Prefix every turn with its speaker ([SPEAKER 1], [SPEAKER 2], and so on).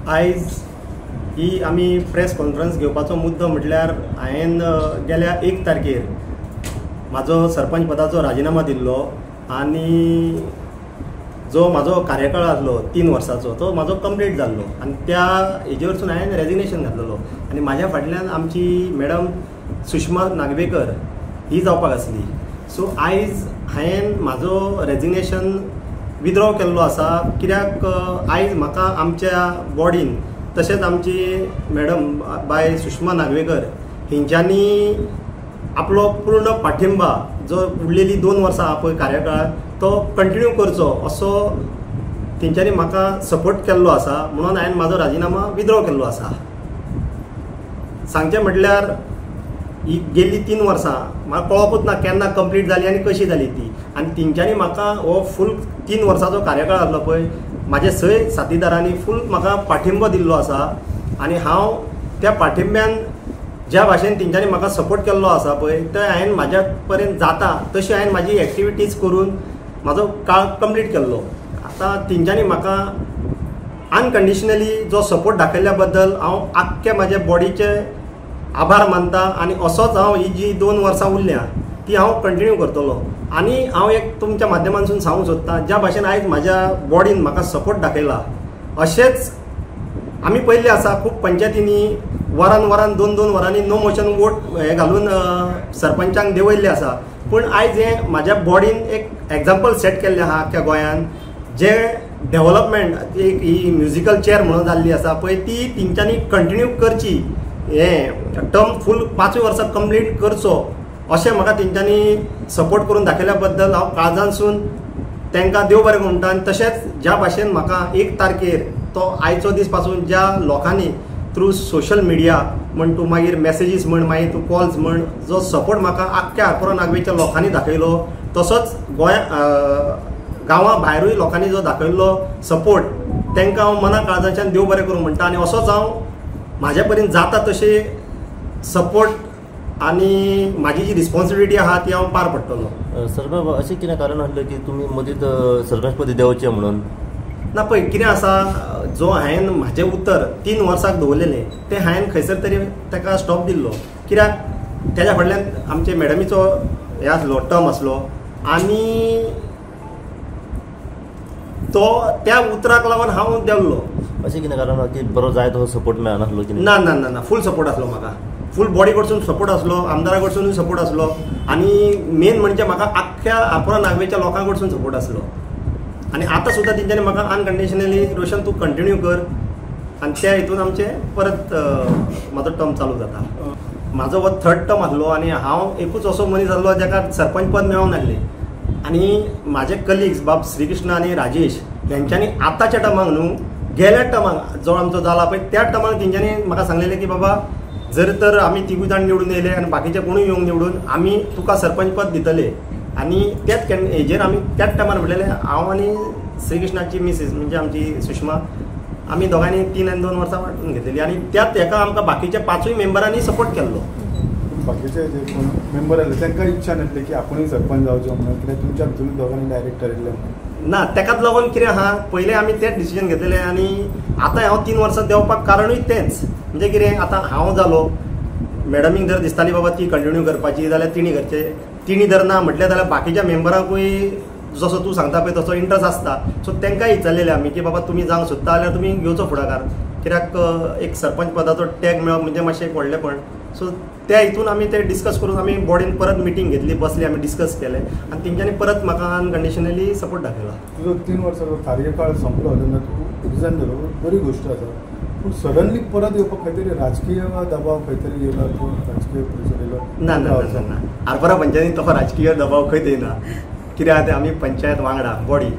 [SPEAKER 1] आयज ही आमी press conference घेवपाचो मुद्दो म्हटल्यार हांवें गेल्या 1 तारखेर म्हाजो सरपंच पदाचो राजिनामा दिल्लो आनी जो म्हाजो कार्यकाळ आसलो 3 वर्सांचो तो म्हाजो कंप्लीट जाल्लो आनी त्या हेजे वरसून हांवें रेजिग्नेशन घातलेलो आनी म्हाज्या फाटल्यान आमची मॅडम सुषमा नागवेकर ही जावपाक आसली. सो आयज हांवें म्हाजो रेजिग्नेशन विथड्रॉ केल्लो आसा कित्याक आयज म्हाका आमच्या बॉडीन तशेंच आमची मॅडम बाय सुषमा नागवेकर हेंच्यांनी आपलो पूर्ण पाठिंबा जो उरलेली 2 वर्सां आहा पळय कार्यकाळ तो कंटिन्यू करचो असो तेंच्यांनी म्हाका सपोर्ट केल्लो आसा म्हणून हांवें म्हाजो राजिनामा विथड्रॉ केल्लो आसा. सांगचें म्हटल्यार ही गेल्ली 3 वर्सां म्हाका कळोकूच ना केन्ना कंप्लीट जाली आनी कशी जाली ती आनी तेंच्यांनी म्हाका हो फूल 3 वर्सांचो कार्यकाळ आसलो पळय म्हाजे सय साथीदारांनी फूल म्हाका पाठिंबो दिल्लो आसा आनी हांव त्या पाठिंब्यान ज्या भाशेन तेंच्यांनी म्हाका सपोर्ट केल्लो आसा पळय ते हांवें म्हाज्या पर्यंत जाता तशी हांवें म्हाजी एक्टिविटीज करून म्हाजो काळ कंप्लीट केल्लो. आतां तेंच्यांनी म्हाका अनकंडिशनली जो सपोर्ट दाखयल्ल्या बद्दल हांव आख्ख्या म्हाज्या बॉडीचे आभार मानता आनी असोच हांव ही जी 2 वर्सां उरल्या ती हांव कंटिन्यू करतलो. आनी हांव एक तुमच्या माध्यमांतसून सांगूंक सोदतां ज्या भाशेन आयज म्हाज्या बॉडीन म्हाका सपोर्ट दाखयला अशेंच आमी पयले आसा खूब पंचायतींनी वरान 2 वरांनी नो मोशन वोट हे घालून सरपंचांक देंवयल्ले आसा पूण आयज हें म्हाज्या बॉडीन एक एग्जाम्पल सेट केल्लें आहा आख्ख्या गोंयान जे डेव्हलपमेंट एक ही म्युजिकल चेअर म्हणून जाल्ली आसा पळय ती तेंच्यांनी कंटिन्यू करची हें टर्म फूल 5 वर्सां कंप्लीट करचो अशें म्हाका तेंच्यांनी सपोर्ट करून दाखयल्या बद्दल हांव काळजानसून तांकां देव बरें म्हणटा. आनी तशेंच ज्या भाशेन म्हाका 1 तारखेर तो आयचो दीस पासून ज्या लोकांनी थ्रू सोशल मिडिया म्हण तूं मागीर मॅसेजीस म्हण मागीर तूं कॉल्स म्हण जो सपोर्ट म्हाका आख्ख्या आरपोरा नागवेच्या लोकांनी दाखयलो तसोच गांवां भायरूय लोकांनी जो दाखयल्लो सपोर्ट तांकां हांव मना काळजाच्यान देव बरें करूं म्हणटा आनी असोच हांव म्हाज्या पर्यंत जाता तशें सपोर्ट आनी म्हाजी जी रिस्पॉन्सिबिलिटी आहा ती हांव पार पडटलो.
[SPEAKER 2] सर अशें कितें कारण आसलें की तुमी मदींच सरपंच पद देंवचें म्हणून
[SPEAKER 1] ना पळय कितें आसा जो हांवें म्हाजें उतर 3 वर्सांक दवरलेलें तें हांवें खंयसर तरी ताका स्टॉप दिल्लो कित्याक तेज्या फाटल्यान आमचे मॅडमीचो हे आसलो टर्म आसलो आनी तो त्या उतराक लागून हांव देंवल्लो.
[SPEAKER 2] अशें कितें कारण की बरो जाय तो सपोर्ट मेळनासलो की
[SPEAKER 1] ना ना ना ना फूल सपोर्ट आसलो म्हाका फूल बॉडी कडसून सपोर्ट आसलो आमदारा कडसूनूय सपोर्ट आसलो आनी मेन म्हणजे म्हाका आख्ख्या आपोरा नागवेच्या लोकां कडसून सपोर्ट आसलो आनी आतां सुद्दां तेंच्यांनी म्हाका अनकंडिशनली रोशन तूं कंटिन्यू कर आनी त्या हितून आमचे परत म्हाजो टर्म चालू जाता. म्हाजो हो 3rd टर्म आसलो आनी हांव एकूच असो मनीस आसलो जाका सरपंच पद मेळोंक नासलें आनी म्हाजे कलिग्स बाब श्रीकृष्ण आनी राजेश हेंच्यांनी आतांच्या टर्माक न्हू गेल्या टर्माक जो आमचो जाला पळय त्या टर्माक तेंच्यांनी म्हाका सांगलेलें की बाबा जर तर आमी 3 जाण निवडून येयले आनी बाकीचे कोणूय येवंक निवडून आमी तुका सरपंच पद दितले आनी त्याच हेजेर आमी त्याच टायमार म्हटलेलें हांव आनी श्रीकृष्णाची मिसीस म्हणजे आमची सुषमा आमी दोगांनी 3 आनी 2 वर्सां वांटून घेतलेली आनी त्याच हेका आमकां बाकीच्या 5 मेंबरांनी सपोर्ट केल्लो.
[SPEAKER 3] बाकीचे जे कोण मेंबर आसले तांकां इच्छा नासली की आपुणूय सरपंच जावचो म्हणून कित्याक तुमच्या भितून दोगांनी डायरेक्ट ठरयल्लें म्हणून
[SPEAKER 1] ना तेकाच लागून कितें आहा पयलें आमी तेच डिसिजन घेतलेलें आनी आतां हांव 3 वर्सां देंवपाक कारणूय तेंच म्हणजे कितें आतां हांव जालो मॅडमीक जर दिसताली बाबा ती कंटिन्यू करपाची जाल्यार तिणी करचें तिणी जर ना म्हटलें जाल्यार बाकीच्या मेंबरांकूय जसो तूं सांगता पळय तसो इंट्रस्ट आसता सो तांकांय विचारलेलें आमी की बाबा तुमी जावंक सोदता जाल्यार तुमी घेवचो फुडाकार कित्याक एक सरपंच पदाचो टॅग मेळप म्हणजे मातशें एक व्हडलेंपण सो त्या हितून आमी ते डिस्कस करून आमी बॉडीन परत मिटींग घेतली बसली आमी डिस्कस केलें आनी तेंच्यांनी परत म्हाका अनकंडिशनली सपोर्ट दाखयला.
[SPEAKER 3] तुजो 3 वर्सांचो कार्यकाळ संपलो तेन्ना तूं रिजायन जालो बरी गोश्ट आसा पूण सडनली परत येवपाक खंय तरी राजकीय दबाव खंय तरी येयला तूं राजकीय प्रेशर येयलो
[SPEAKER 1] ना ना आरपोरा पंचायतीन तसो राजकीय दबाव खंयच येना कित्याक आमी पंचायत वांगडा बॉडी